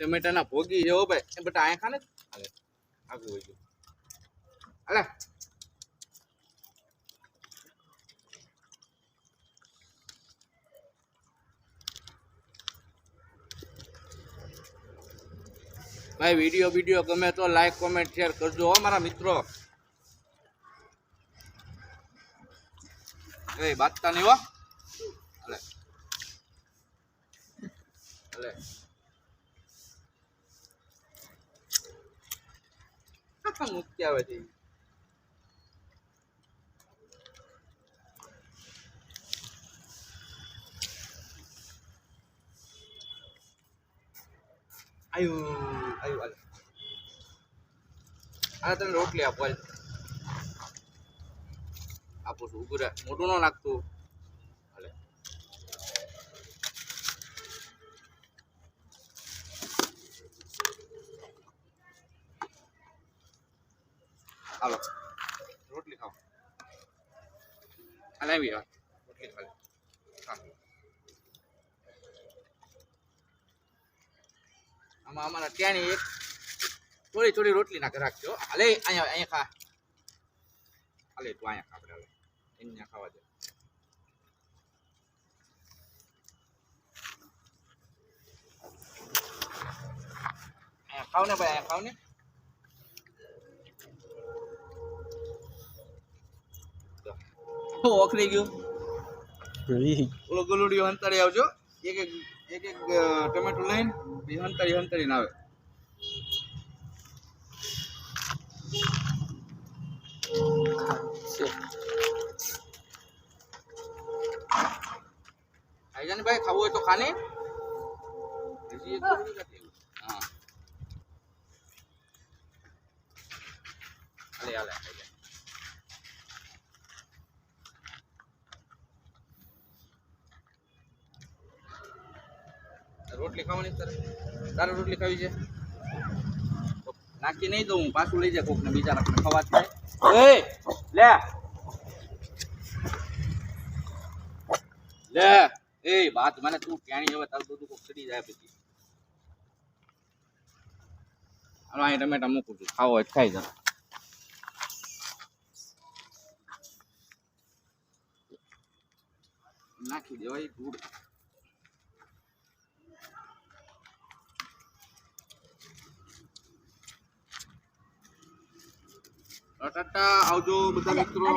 ટમેટાના ભોગી જેવો ભાઈ એ બટા આયા ખાને હાલે આગું હોય ગયું હાલે ભાઈ વિડીયો ગમે તો લાઈક કોમેન્ટ શેર કરજો હો મારા મિત્રો એ બાતતા નહીં હો હાલે હાલે મુક્તિ આવે છે આયુ આ તને રોટલી આપો આપું છું ઉભું રહે મોટું ન નાખતું હાલે હાલો રોટલી ખાઓ હાલે આવી રોટલી ખાલે આમાં અમારા ત્યાંની એક થોડી રોટલી નાખે રાખજો હાલે અહીંયા ખા હાલે તું અહીંયા ખા આપણે અહીંયા ખાવા દે અહીંયા ખાવ ને ભાઈ અહીંયા ખાવ ને ઓખરી ગયું ઓલો ગલુડિયો હંતાડી આવજો એક ટમેટો લઈને બે હંતાડી ના આવે ખાઈ જા ને ભાઈ ખાવું હોય તો ખાને હા હાલે રોટલી ખાવાની તારે રોટલી ખાવી છે નાખી નહીં તો હું પાછું લઈ જાય કોકને બીજા ખવા થાય લે એ વાત મને તું ક્યાંની હવે તારું બધું કોક ચડી જાય પછી હાલો અહીં ટમેટા મૂકું છું ખાવો હોય ખાઈ જા નાખી દેવાય ધૂળ ટાટા આવજો બધા મિત્રો